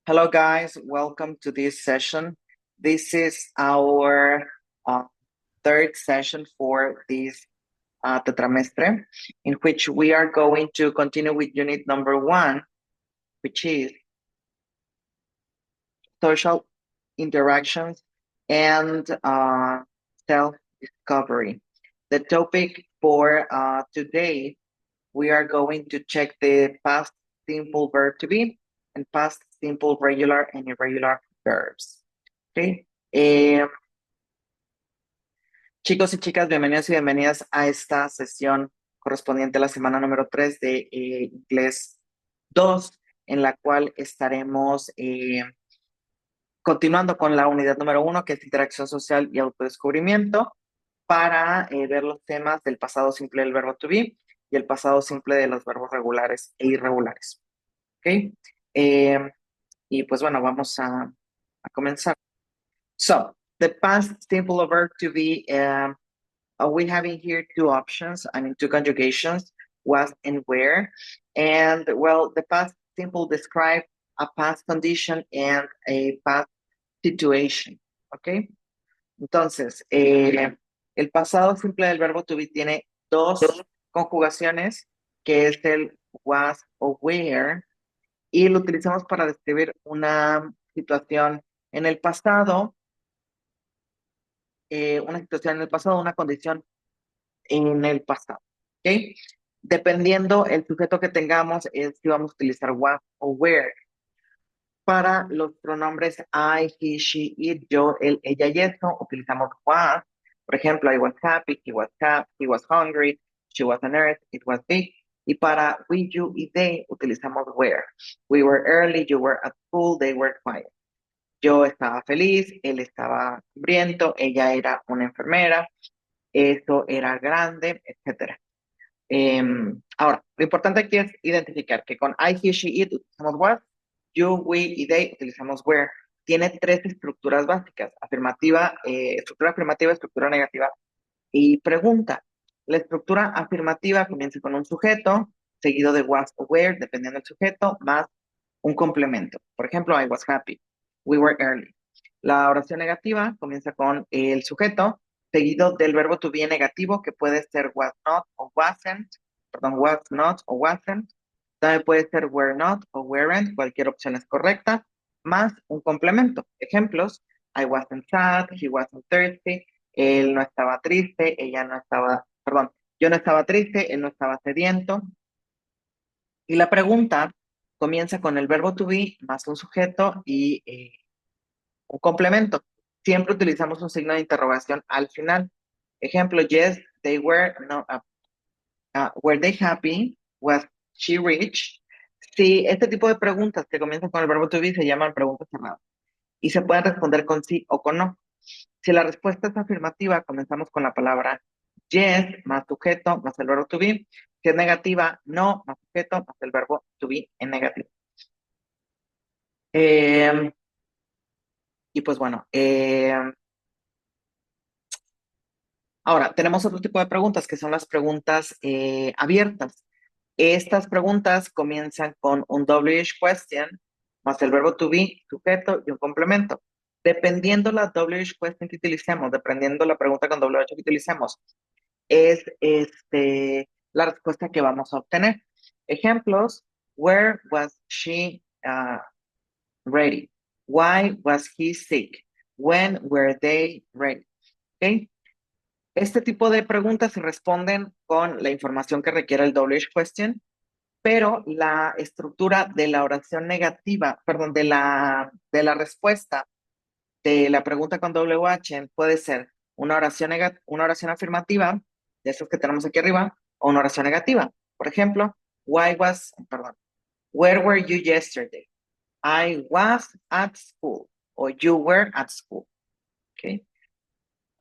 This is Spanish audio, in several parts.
Hello, guys. Welcome to this session. This is our uh, third session for this tetramestre, in which we are going to continue with unit number 1, which is social interactions and self-discovery. The topic for today, we are going to check the past simple verb to be and past simple regular and irregular verbs. Okay. Chicos y chicas, bienvenidos y bienvenidas a esta sesión correspondiente a la semana número 3 de Inglés 2, en la cual estaremos continuando con la unidad número 1, que es interacción social y autodescubrimiento, para ver los temas del pasado simple del verbo to be y el pasado simple de los verbos regulares e irregulares. ¿Ok? Y pues bueno, vamos a comenzar. So, the past simple verb to be, we have in here two options, two conjugations, was and where. And well, the past simple describe a past condition and a past situation, ¿ok? Entonces, el pasado simple del verbo to be tiene dos conjugaciones, que es el was o were, y lo utilizamos para describir una situación en el pasado, una condición en el pasado, ¿ok? Dependiendo el sujeto que tengamos, es si vamos a utilizar was o were. Para los pronombres I, he, she, it, yo, él, ella y eso, utilizamos was. Por ejemplo, I was happy, he was hungry, she was on earth, it was big. Y para we, you y they, utilizamos were. We were early, you were at school, they were quiet. Yo estaba feliz, él estaba hambriento, ella era una enfermera, eso era grande, etcétera. Ahora, lo importante aquí es identificar que con I, he, she, it utilizamos was, you, we y they utilizamos where. Tiene tres estructuras básicas: estructura afirmativa, estructura negativa y pregunta. La estructura afirmativa comienza con un sujeto, seguido de was o where, dependiendo del sujeto, más un complemento. Por ejemplo, I was happy, we were early. La oración negativa comienza con el sujeto, seguido del verbo to be negativo, que puede ser was not o wasn't, perdón, was not o wasn't. También puede ser were not o weren't, cualquier opción es correcta, más un complemento. Ejemplos: I wasn't sad, he wasn't thirsty, él no estaba triste, ella no estaba, perdón, yo no estaba triste, él no estaba sediento. Y la pregunta comienza con el verbo to be más un sujeto y un complemento. Siempre utilizamos un signo de interrogación al final. Ejemplo: yes, they were, no, were they happy? Was she rich? Sí, este tipo de preguntas que comienzan con el verbo to be se llaman preguntas cerradas y se pueden responder con sí o con no. Si la respuesta es afirmativa, comenzamos con la palabra yes más sujeto más el verbo to be. Si es negativa, no más sujeto más el verbo to be en negativo. Y pues bueno, ahora tenemos otro tipo de preguntas, que son las preguntas abiertas. Estas preguntas comienzan con un WH question más el verbo to be, sujeto y un complemento. Dependiendo la WH question que utilicemos, dependiendo la pregunta con WH que utilicemos, es la respuesta que vamos a obtener. Ejemplos: where was she ready? Why was he sick? When were they ready? ¿Okay? Este tipo de preguntas se responden con la información que requiere el WH question, pero la estructura de la oración negativa, perdón, de la respuesta de la pregunta con WH puede ser una oración afirmativa, de esos que tenemos aquí arriba, o una oración negativa. Por ejemplo, where were you yesterday? I was at school, o you were at school. ¿Okay?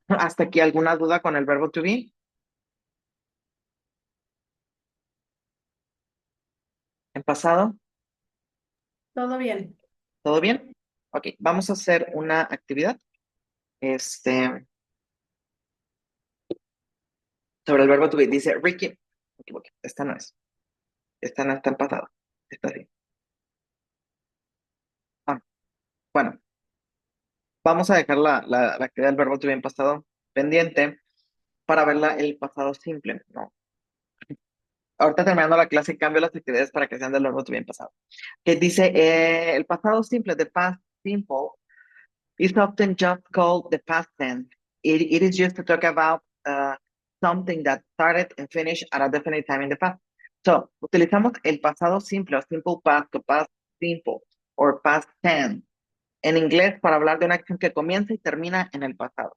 ¿Hasta aquí alguna duda con el verbo to be? ¿En pasado? Todo bien. ¿Todo bien? Ok, vamos a hacer una actividad sobre el verbo to be. Dice Ricky, me equivoqué, esta no es. Esta no está en pasado. Esta sí. Vamos a dejar la actividad del verbo to be en pasado pendiente para verla el pasado simple, ¿no? Ahorita terminando la clase, cambio las actividades para que sean del verbo to be en pasado. Que dice, el pasado simple, the past simple, is often just called the past tense. It is used to talk about something that started and finished at a definite time in the past. So, utilizamos el pasado simple o simple past o past simple or past tense en inglés para hablar de una acción que comienza y termina en el pasado.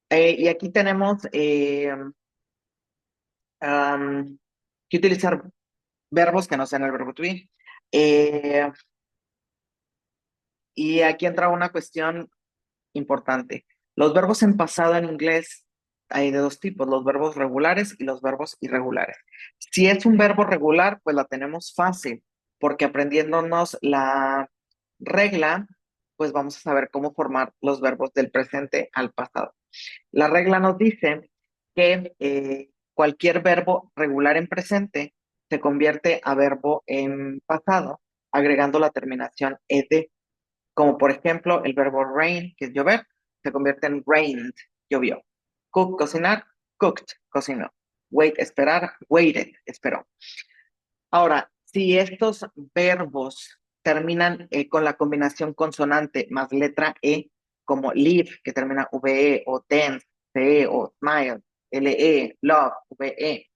Y aquí tenemos que utilizar verbos que no sean el verbo to be. Eh, y aquí entra una cuestión importante. Los verbos en pasado en inglés hay de dos tipos, los verbos regulares y los verbos irregulares. Si es un verbo regular, pues la tenemos fácil, porque aprendiéndonos la regla, pues vamos a saber cómo formar los verbos del presente al pasado. La regla nos dice que cualquier verbo regular en presente se convierte a verbo en pasado, agregando la terminación ed, como por ejemplo el verbo rain, que es llover, se convierte en rained, llovió. Cook, cocinar, cooked, cocinó. Wait, esperar, waited, esperó. Ahora, si estos verbos terminan con la combinación consonante más letra E, como live, que termina VE, o dance, CE, o smile, LE, love, VE,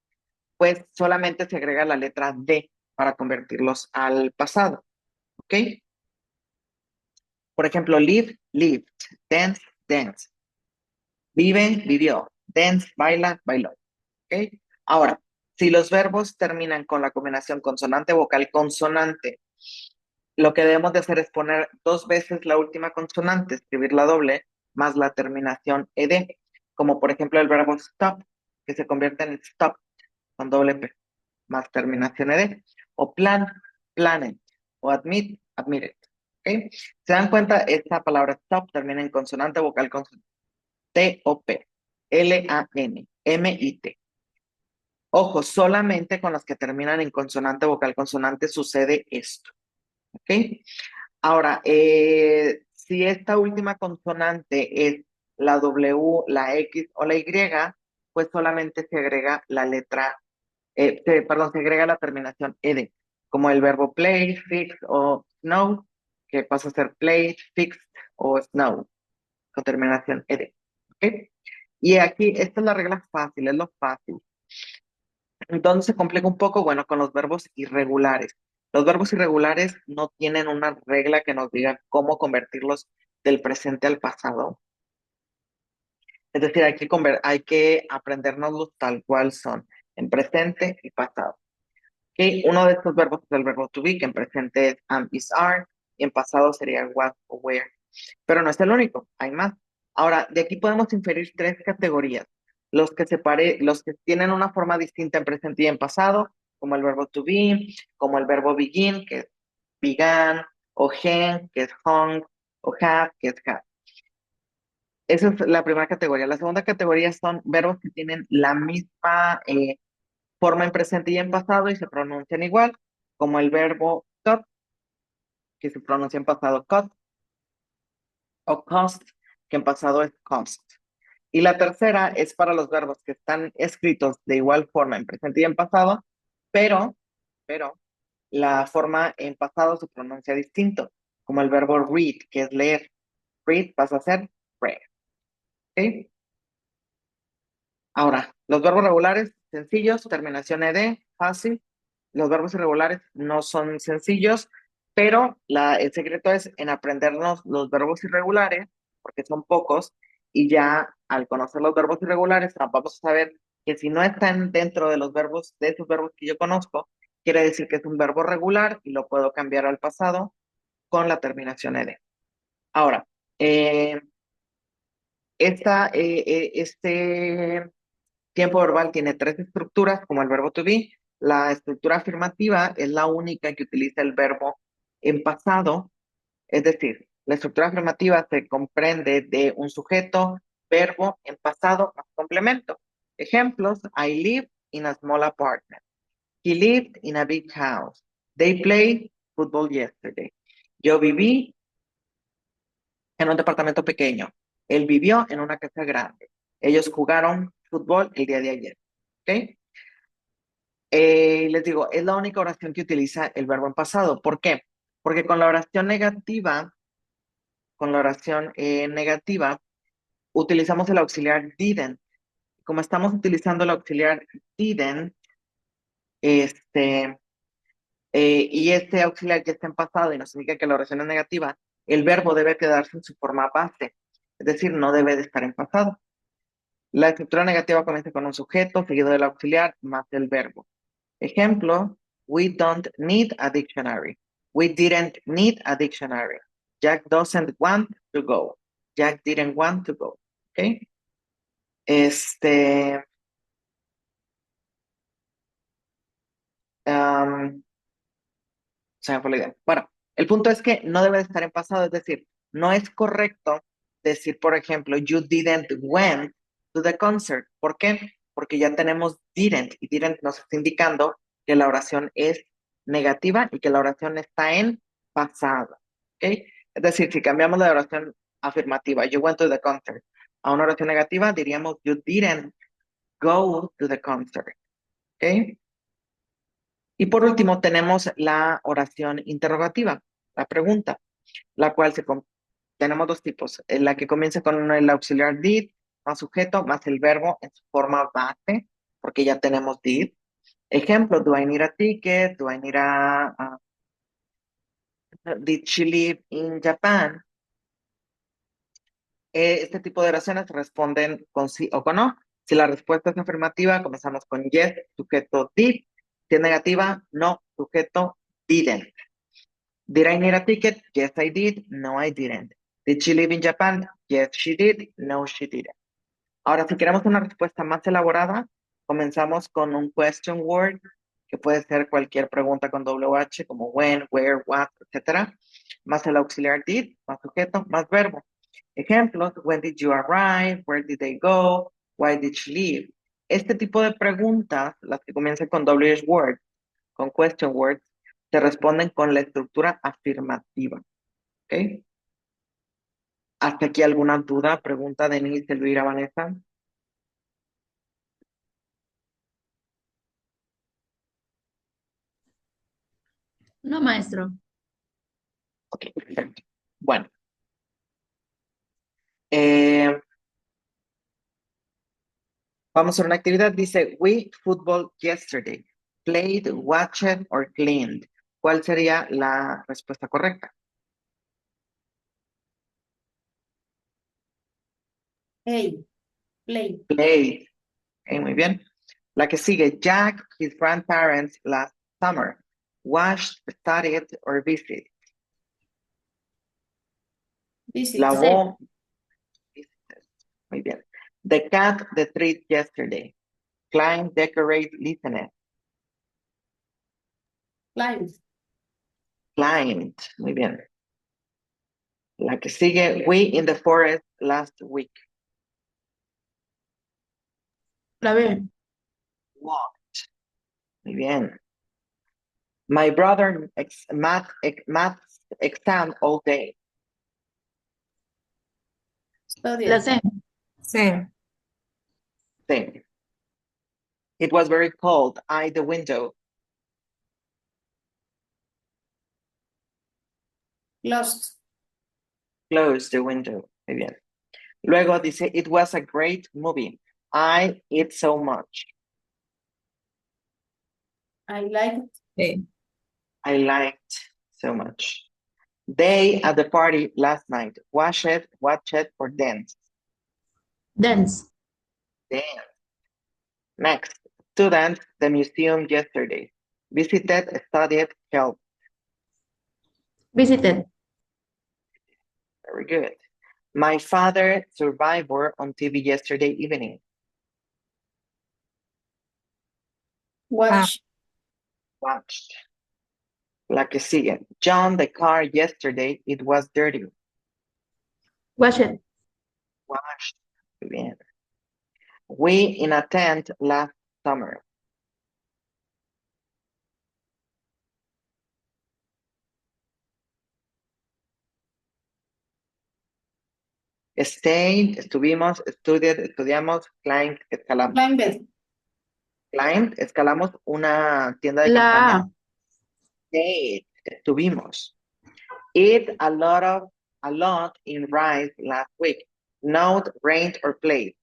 pues solamente se agrega la letra D para convertirlos al pasado. ¿Ok? Por ejemplo, live, lived, dance, dance, vive, vivió, dance, baila, bailó. ¿Ok? Ahora, si los verbos terminan con la combinación consonante vocal consonante, lo que debemos de hacer es poner dos veces la última consonante, escribir la doble, más la terminación ed, como por ejemplo el verbo stop, que se convierte en stop con doble P, más terminación ed, o plan, planet, o admit, admitted. ¿Ok? ¿Se dan cuenta? Esta palabra stop termina en consonante vocal consonante, T o P, L-A-N, M-I-T. Ojo, solamente con las que terminan en consonante vocal consonante sucede esto. ¿Ok? Ahora, si esta última consonante es la W, la X o la Y, pues solamente se agrega la letra, perdón, se agrega la terminación ed, como el verbo play, fix o snow, que pasa a ser play, fixed o snow, con terminación ed. ¿Ok? Y aquí, esta es la regla fácil, es lo fácil. Entonces se complica un poco, bueno, con los verbos irregulares. Los verbos irregulares no tienen una regla que nos diga cómo convertirlos del presente al pasado. Es decir, hay que aprendérnoslos tal cual son, en presente y pasado. ¿Ok? Uno de estos verbos es el verbo to be, que en presente es am, is, are, y en pasado sería was o were. Pero no es el único, hay más. Ahora, de aquí podemos inferir tres categorías. Los que tienen una forma distinta en presente y en pasado, como el verbo to be, como el verbo begin, que es began, o hen, que es hung, o have, que es had. Esa es la primera categoría. La segunda categoría son verbos que tienen la misma forma en presente y en pasado y se pronuncian igual, como el verbo cut, que se pronuncia en pasado cut, o cost, que en pasado es cost. Y la tercera es para los verbos que están escritos de igual forma en presente y en pasado, pero, pero la forma en pasado se pronuncia distinto, como el verbo read, que es leer. Read pasa a ser read. ¿Ok? Ahora, los verbos regulares, sencillos, terminación ed, fácil. Los verbos irregulares no son sencillos, pero el secreto es en aprendernos los verbos irregulares, porque son pocos, y ya al conocer los verbos irregulares, vamos a saber que si no están dentro de los verbos, de esos verbos que yo conozco, quiere decir que es un verbo regular y lo puedo cambiar al pasado con la terminación ed. Ahora, eh, este tiempo verbal tiene tres estructuras, como el verbo to be. La estructura afirmativa es la única que utiliza el verbo en pasado, es decir, la estructura afirmativa se comprende de un sujeto, verbo en pasado más complemento. Ejemplos: I live in a small apartment. He lived in a big house. They played football yesterday. Yo viví en un departamento pequeño. Él vivió en una casa grande. Ellos jugaron fútbol el día de ayer. ¿Ok? Les digo, es la única oración que utiliza el verbo en pasado. ¿Por qué? Porque con la oración negativa, utilizamos el auxiliar didn't. Como estamos utilizando el auxiliar didn't, este, y este auxiliar ya está en pasado y nos indica que la oración es negativa, el verbo debe quedarse en su forma base, es decir, no debe de estar en pasado. La estructura negativa comienza con un sujeto seguido del auxiliar más el verbo. Ejemplo, we don't need a dictionary. We didn't need a dictionary. Jack doesn't want to go. Jack didn't want to go. ¿Ok? Este, um, se me fue la idea. Bueno, el punto es que no debe de estar en pasado, es decir, no es correcto decir, por ejemplo, you didn't went to the concert. ¿Por qué? Porque ya tenemos didn't y didn't nos está indicando que la oración es negativa y que la oración está en pasado. ¿Ok? Es decir, si cambiamos la oración afirmativa, you went to the concert, a una oración negativa, diríamos you didn't go to the concert. ¿Ok? Y por último, tenemos la oración interrogativa, la pregunta, la cual tenemos dos tipos. La que comienza con el auxiliar did, más sujeto, más el verbo en su forma base, porque ya tenemos did. Ejemplo, do I need a ticket? Do I need did she live in Japan? Este tipo de oraciones responden con sí o con no. Si la respuesta es afirmativa, comenzamos con yes, sujeto did. Si es negativa, no, sujeto didn't. Did I need a ticket? Yes, I did. No, I didn't. Did she live in Japan? Yes, she did. No, she didn't. Ahora, si queremos una respuesta más elaborada, comenzamos con un question word, que puede ser cualquier pregunta con WH, como when, where, what, etcétera, más el auxiliar did, más sujeto, más verbo. Ejemplos, when did you arrive? Where did they go? Why did she leave? Este tipo de preguntas, las que comienzan con WH word, con question words, se responden con la estructura afirmativa. ¿Ok? ¿Hasta aquí alguna duda? Pregunta Denise, Elvira, Vanessa. No, maestro. Ok, perfecto. Bueno, eh, vamos a hacer una actividad. Dice, we football yesterday. Played, watched, or cleaned. ¿Cuál sería la respuesta correcta? Hey, play. Played. Ok, muy bien. La que sigue, Jack, his grandparents last summer. Watched, studied, or visited. Visit. Lavó. Muy bien. The cat, the treat yesterday. Climb, decorate, listened. Climb. Climbed. Muy bien. La que sigue, we in the forest last week. La B. Walked. Muy bien. My brother math exam all day. La Studied. C. Sí. Same. It was very cold. I the window. Lost. Closed the window. Muy bien. Luego dice, it was a great movie. I eat so much. I like Sí. I liked so much. They at the party last night. Watch it, or dance. Dance. Dance. Next, students, the museum yesterday. Visited, studied, helped. Visited. Very good. My father Survivor on TV yesterday evening. watch. Watched. La que sigue. John, the car yesterday, it was dirty. Watch it. Washed. Muy bien. We in a tent last summer. Stayed, estuvimos, studied, estudiamos, climbed, escalamos. Climbed. Climbed, escalamos una tienda de La campaña. A. Stayed, estuvimos. Eat a lot in rice last week. Note, rained or played.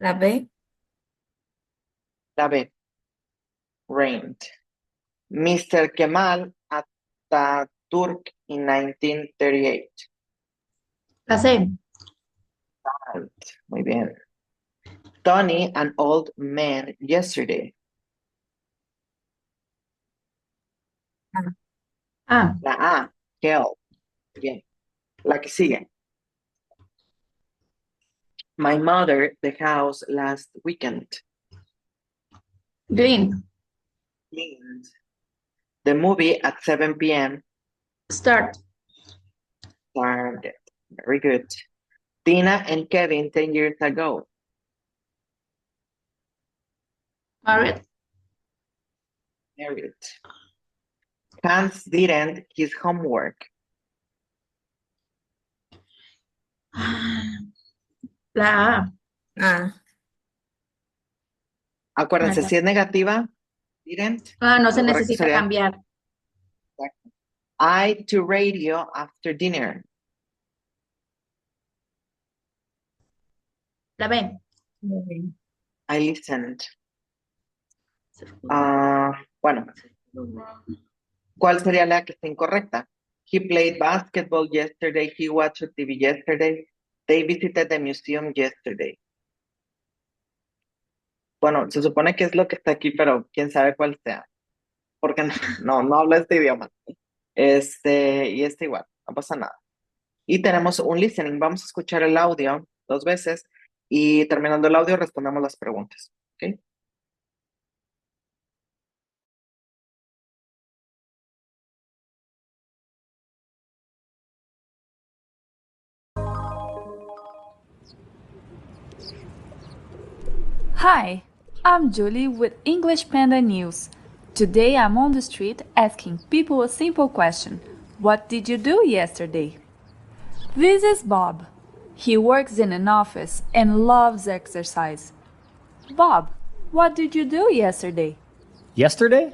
La B. La B. Rained. Mr. Kemal Atatürk in 1938. La C. Right. Muy bien. Tony, an old man yesterday. A. La A. Hell. Bien. La que sigue. My mother, the house last weekend. Green. Cleaned. The movie at 7 p.m. Start. started. Very good. Tina and Kevin 10 years ago. Married. Married. Hans didn't his homework. La A. A. Acuérdense, Ajá. si es negativa, didn't. No se Lo correcto necesita sería- cambiar. I to radio after dinner. La B. I listened. Bueno, ¿cuál sería la que está incorrecta? He played basketball yesterday. He watched TV yesterday. They visited the museum yesterday. Bueno, se supone que es lo que está aquí, pero quién sabe cuál sea. Porque no habla este idioma. Y igual, no pasa nada. Y tenemos un listening. Vamos a escuchar el audio 2 veces y terminando el audio respondemos las preguntas. ¿Ok? Hi, I'm Julie with English Panda News. Today I'm on the street asking people a simple question. What did you do yesterday? This is Bob. He works in an office and loves exercise. Bob, what did you do yesterday? Yesterday?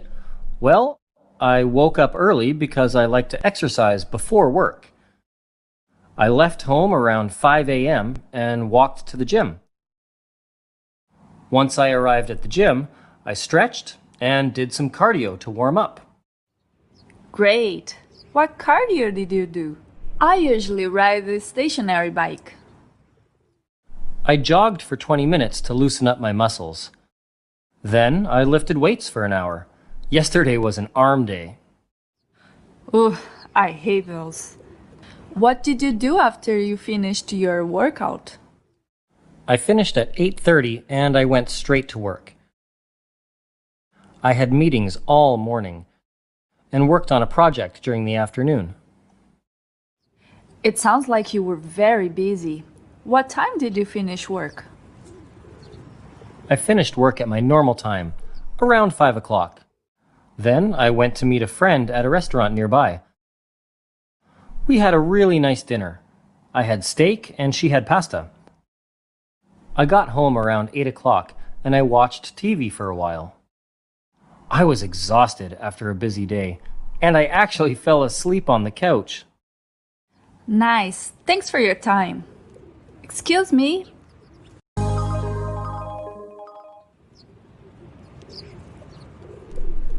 Well, I woke up early because I like to exercise before work. I left home around 5 a.m. and walked to the gym. Once I arrived at the gym, I stretched and did some cardio to warm up. Great! What cardio did you do? I usually ride the stationary bike. I jogged for 20 minutes to loosen up my muscles. Then I lifted weights for an hour. Yesterday was an arm day. Ugh, I hate those. What did you do after you finished your workout? I finished at 8:30 and I went straight to work. I had meetings all morning and worked on a project during the afternoon. It sounds like you were very busy. What time did you finish work? I finished work at my normal time, around 5 o'clock. Then I went to meet a friend at a restaurant nearby. We had a really nice dinner. I had steak and she had pasta. I got home around 8 o'clock and I watched TV for a while. I was exhausted after a busy day, and I actually fell asleep on the couch. Nice. Thanks for your time. Excuse me.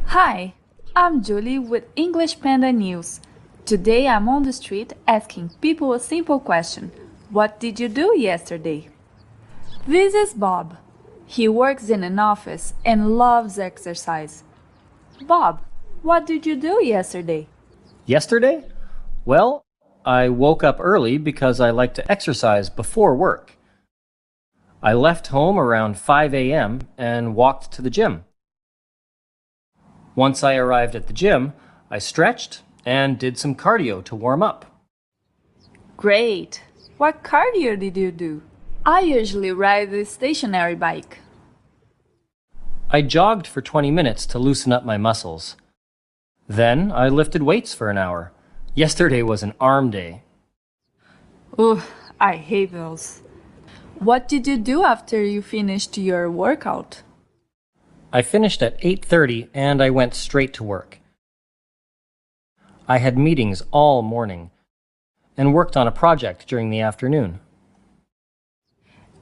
Hi, I'm Julie with English Panda News. Today I'm on the street asking people a simple question. What did you do yesterday? This is Bob. He works in an office and loves exercise. Bob, what did you do yesterday? Yesterday? Well, I woke up early because I like to exercise before work. I left home around 5 a.m. and walked to the gym. Once I arrived at the gym, I stretched and did some cardio to warm up. Great. What cardio did you do? I usually ride the stationary bike. I jogged for 20 minutes to loosen up my muscles. Then I lifted weights for an hour. Yesterday was an arm day. Ugh, I hate those. What did you do after you finished your workout? I finished at 8:30 and I went straight to work. I had meetings all morning and worked on a project during the afternoon.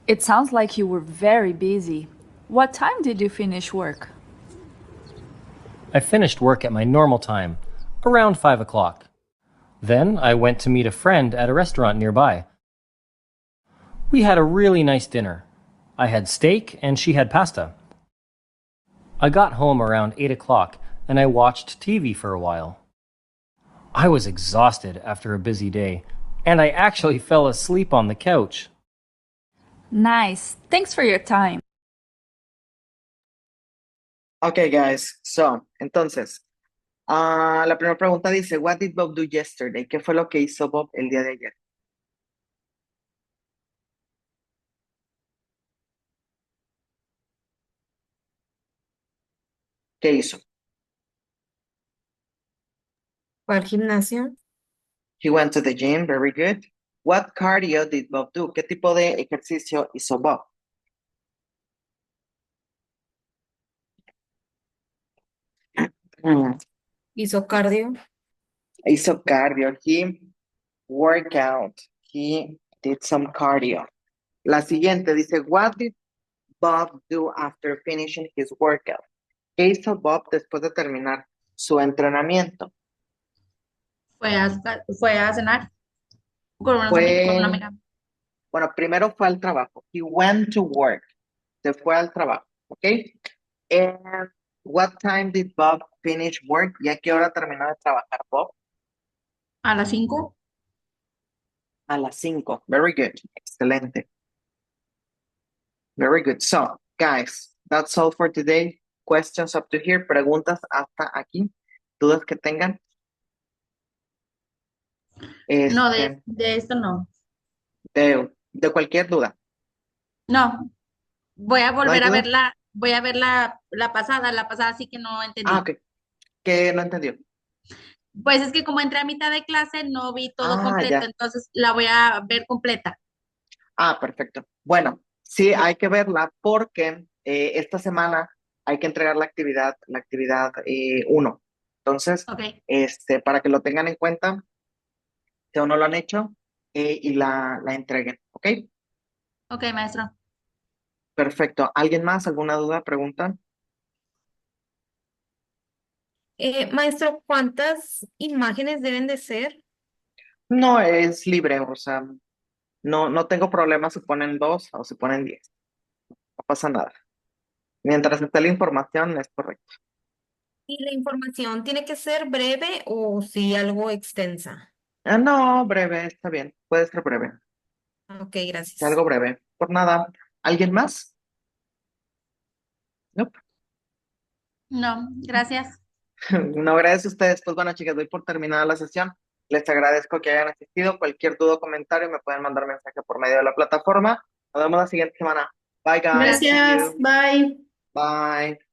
It sounds like you were very busy. What time did you finish work? I finished work at my normal time, around 5 o'clock. Then I went to meet a friend at a restaurant nearby. We had a really nice dinner. I had steak and she had pasta. I got home around 8 o'clock and I watched TV for a while. I was exhausted after a busy day, and I actually fell asleep on the couch. Nice. Thanks for your time. Okay, guys. So, entonces, la primera pregunta dice, What did Bob do yesterday? ¿Qué fue lo que hizo Bob el día de ayer? ¿Qué hizo? ¿Fue al gimnasio? He went to the gym, very good. What cardio did Bob do? ¿Qué tipo de ejercicio hizo Bob? ¿Hizo cardio? Hizo cardio. He worked out. He did some cardio. La siguiente dice, What did Bob do after finishing his workout? ¿Qué hizo Bob después de terminar su entrenamiento? Fue a cenar con una Fue, amiga. bueno, primero fue al trabajo. He went to work. Se fue al trabajo, ¿ok? And what time did Bob finish work? ¿Y a qué hora terminó de trabajar Bob? A las 5. A las 5. Very good. Excelente. Very good. So, guys, that's all for today. Questions up to here. Preguntas hasta aquí. ¿Dudas que tengan? No, Este, de esto no. de cualquier duda. No, voy a ¿No hay volver a duda? verla, voy a ver la pasada sí que no entendí. Ah, ok. ¿Qué no entendió? Pues es que como entré a mitad de clase no vi todo Ah, completo, ya. entonces la voy a ver completa. Ah, perfecto. Bueno, sí, hay que verla porque esta semana hay que entregar la actividad 1. Entonces, Ok, para que lo tengan en cuenta, si aún no lo han hecho, y la entreguen, ¿ok? ok, maestro. Perfecto. ¿Alguien más? ¿Alguna duda? ¿Pregunta? Maestro, ¿cuántas imágenes deben de ser? No, es libre, o sea, no tengo problema si ponen 2 o si ponen 10. No pasa nada. Mientras esté la información, es correcto. ¿Y la información tiene que ser breve o sí algo extensa? No, breve, está bien. Puede ser breve. Ok, gracias. Algo breve. Por nada. ¿Alguien más? No. No, gracias. No, gracias a ustedes. Pues bueno, chicas, doy por terminada la sesión. Les agradezco que hayan asistido. Cualquier duda o comentario me pueden mandar mensaje por medio de la plataforma. Nos vemos la siguiente semana. Bye, guys. See Gracias. you. Bye. Bye.